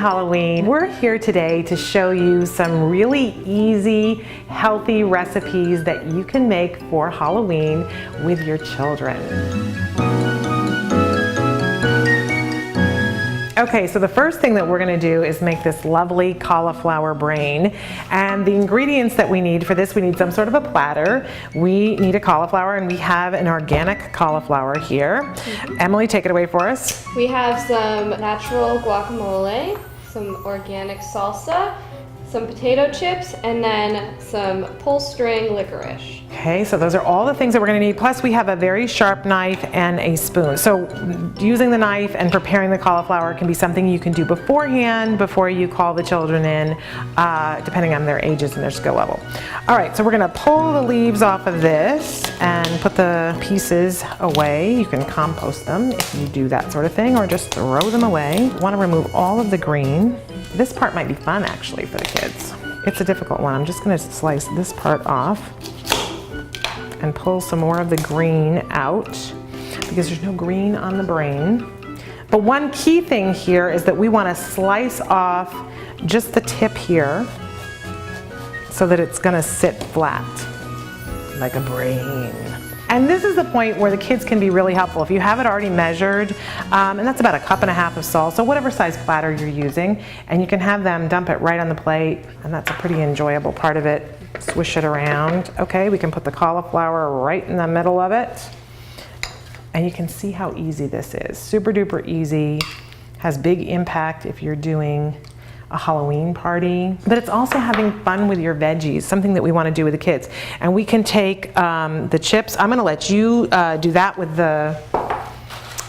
Halloween. We're here today to show you some really easy, healthy recipes that you can make for Halloween with your children. Okay, so the first thing that we're going to do is make this lovely cauliflower brain. And the ingredients that we need for this, we need some sort of a platter. We need a cauliflower, and we have an organic cauliflower here. Emily, take it away for us. We have some natural guacamole, some organic salsa, some potato chips, and then some pull-string licorice. Okay, so those are all the things that we're going to need. Plus we have a very sharp knife and a spoon. So using the knife and preparing the cauliflower can be something you can do beforehand, before you call the children in, depending on their ages and their skill level. All right, so we're going to pull the leaves off of this and put the pieces away. You can compost them if you do that sort of thing, or just throw them away. You want to remove all of the green. This part might be fun actually for the kids. It's a difficult one. I'm just going to slice this part off and pull some more of the green out because there's no green on the brain. But one key thing here is that we want to slice off just the tip here so that it's going to sit flat like a brain. And this is the point where the kids can be really helpful. If you have it already measured, and that's about 1.5 cups of salt, so whatever size platter you're using, and you can have them dump it right on the plate, and that's a pretty enjoyable part of it. Swish it around. Okay, we can put the cauliflower right in the middle of it. And you can see how easy this is. Super duper easy, has big impact if you're doing a Halloween party, but it's also having fun with your veggies, something that we want to do with the kids. And we can take the chips. I'm going to let you do that with the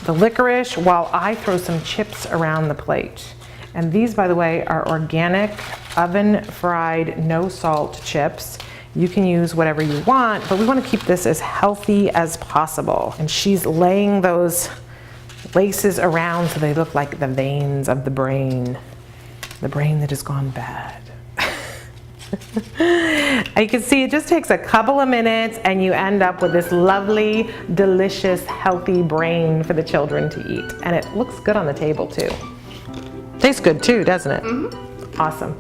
licorice while I throw some chips around the plate. And these, by the way, are organic, oven fried, no salt chips. You can use whatever you want, but we want to keep this as healthy as possible. And she's laying those laces around so they look like the veins of the brain that has gone bad. You can see it just takes a couple of minutes and you end up with this lovely, delicious, healthy brain for the children to eat. And it looks good on the table too. Tastes good too, doesn't it? Mm-hmm. Awesome.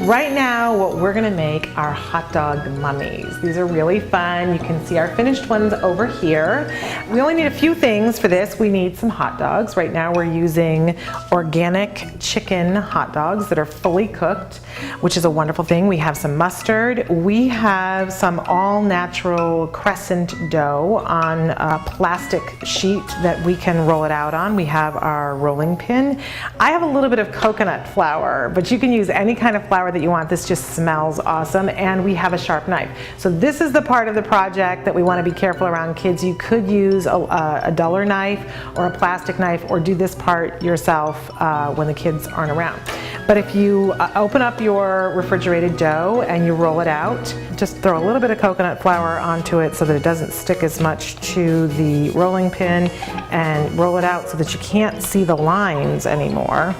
Right now, what we're gonna make are hot dog mummies. These are really fun. You can see our finished ones over here. We only need a few things for this. We need some hot dogs. Right now we're using organic chicken hot dogs that are fully cooked, which is a wonderful thing. We have some mustard. We have some all-natural crescent dough on a plastic sheet that we can roll it out on. We have our rolling pin. I have a little bit of coconut flour, but you can use any kind of flour that you want. This just smells awesome. And we have a sharp knife. So this is the part of the project that we want to be careful around kids. You could use a duller knife or a plastic knife, or do this part yourself when the kids aren't around. But if you open up your refrigerated dough and you roll it out, just throw a little bit of coconut flour onto it so that it doesn't stick as much to the rolling pin, and roll it out so that you can't see the lines anymore.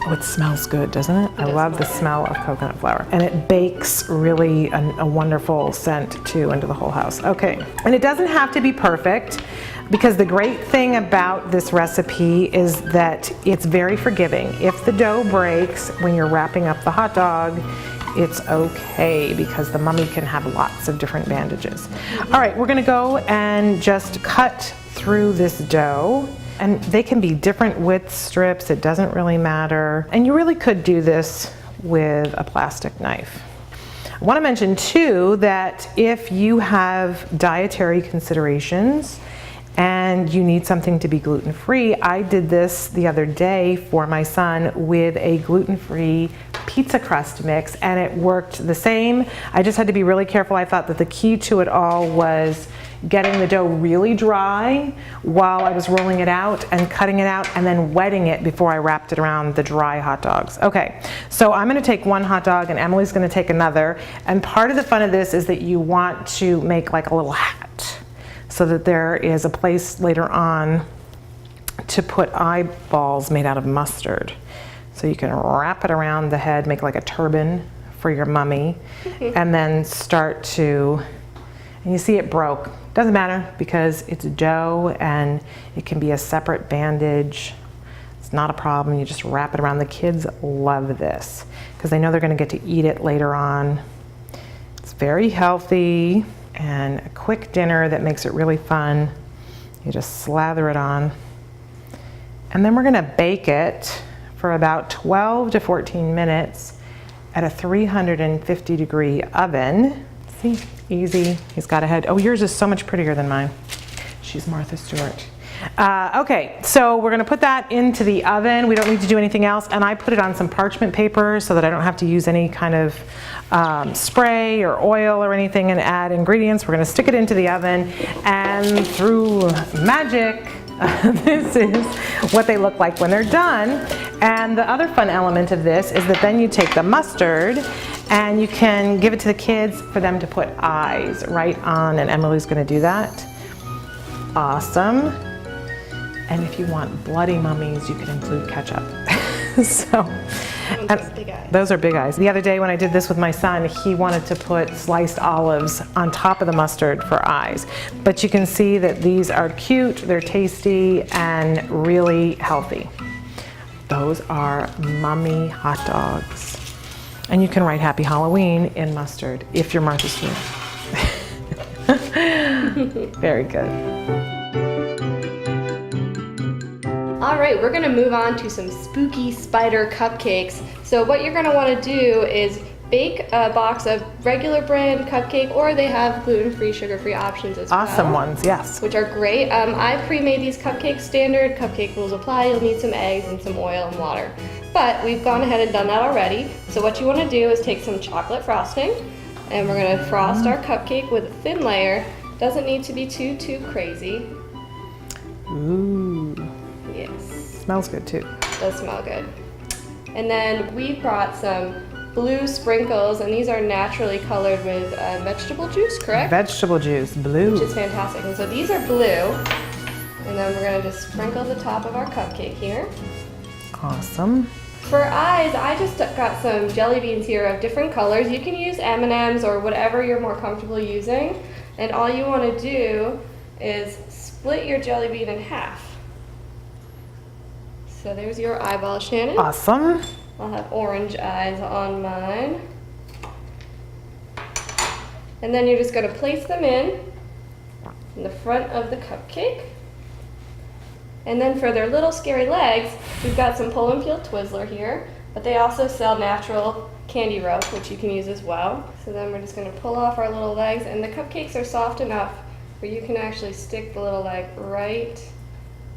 Oh, it smells good, doesn't it? I love the smell of coconut flour. And it bakes really a wonderful scent too into the whole house. Okay, and it doesn't have to be perfect, because the great thing about this recipe is that it's very forgiving. If the dough breaks when you're wrapping up the hot dog, it's okay, because the mummy can have lots of different bandages. All right, we're gonna go and just cut through this dough. And they can be different width strips, it doesn't really matter. And you really could do this with a plastic knife. I want to mention too that if you have dietary considerations and you need something to be gluten-free, I did this the other day for my son with a gluten-free pizza crust mix, and it worked the same. I just had to be really careful. I thought that the key to it all was getting the dough really dry while I was rolling it out and cutting it out, and then wetting it before I wrapped it around the dry hot dogs. Okay, so I'm gonna take one hot dog and Emily's gonna take another. And part of the fun of this is that you want to make like a little hat so that there is a place later on to put eyeballs made out of mustard. So you can wrap it around the head, make like a turban for your mummy, and then start to, and you see it broke. Doesn't matter because it's dough and it can be a separate bandage. It's not a problem. You just wrap it around. The kids love this because they know they're going to get to eat it later on. It's very healthy and a quick dinner that makes it really fun. You just slather it on. And then we're going to bake it for about 12 to 14 minutes at a 350 degree oven. See, easy. He's got a head. Oh, yours is so much prettier than mine. She's Martha Stewart. Okay, so we're gonna put that into the oven. We don't need to do anything else. And I put it on some parchment paper so that I don't have to use any kind of spray or oil or anything and add ingredients. We're gonna stick it into the oven, and through magic, this is what they look like when they're done. And the other fun element of this is that then you take the mustard and you can give it to the kids for them to put eyes right on, and Emily's gonna do that. Awesome. And if you want bloody mummies, you can include ketchup. Those are big eyes. The other day when I did this with my son, he wanted to put sliced olives on top of the mustard for eyes. But you can see that these are cute, they're tasty, and really healthy. Those are mummy hot dogs. And you can write Happy Halloween in mustard if you're Martha Stewart. Very good. All right, we're gonna move on to some spooky spider cupcakes. So what you're gonna wanna do is bake a box of regular brand cupcake, or they have gluten-free, sugar-free options as well. Awesome ones, yes. Which are great. I pre-made these cupcakes standard. Cupcake rules apply. You'll need some eggs and some oil and water. But we've gone ahead and done that already. So what you wanna do is take some chocolate frosting, and we're gonna frost our cupcake with a thin layer. Doesn't need to be too crazy. Ooh. Yes. Smells good too. Does smell good. And then we brought some blue sprinkles, and these are naturally colored with vegetable juice, correct? Vegetable juice, blue. Which is fantastic. And so these are blue. And then we're gonna just sprinkle the top of our cupcake here. Awesome. For eyes, I just got some jelly beans here of different colors. You can use M&Ms or whatever you're more comfortable using. And all you wanna do is split your jelly bean in half. So there's your eyeball, Shannon. Awesome. I'll have orange eyes on mine. And then you're just gonna place them in the front of the cupcake. And then for their little scary legs, we've got some pull and peel Twizzler here, but they also sell natural candy rope, which you can use as well. So then we're just gonna pull off our little legs, and the cupcakes are soft enough where you can actually stick the little leg right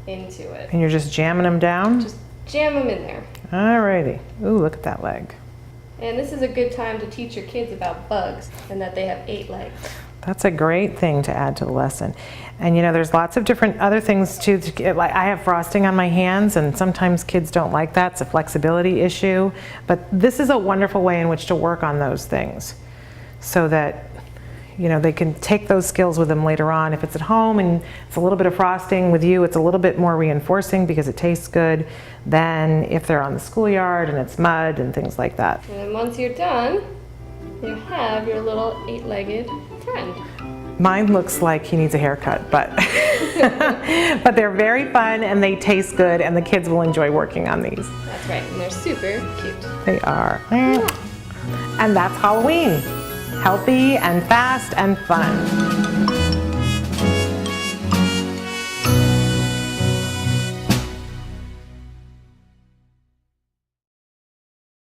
into it. And you're just jamming them down? Just jam them in there. Alrighty. Ooh, look at that leg. And this is a good time to teach your kids about bugs and that they have 8 legs. That's a great thing to add to the lesson. And you know, there's lots of different other things too. Like I have frosting on my hands, and sometimes kids don't like that. It's a flexibility issue. But this is a wonderful way in which to work on those things so that, you know, they can take those skills with them later on. If it's at home and it's a little bit of frosting with you, it's a little bit more reinforcing because it tastes good than if they're on the schoolyard and it's mud and things like that. And then once you're done, you have your little 8-legged friend. Mine looks like he needs a haircut, but but they're very fun and they taste good, and the kids will enjoy working on these. That's right, and they're super cute. They are. And that's Halloween. Healthy and fast and fun.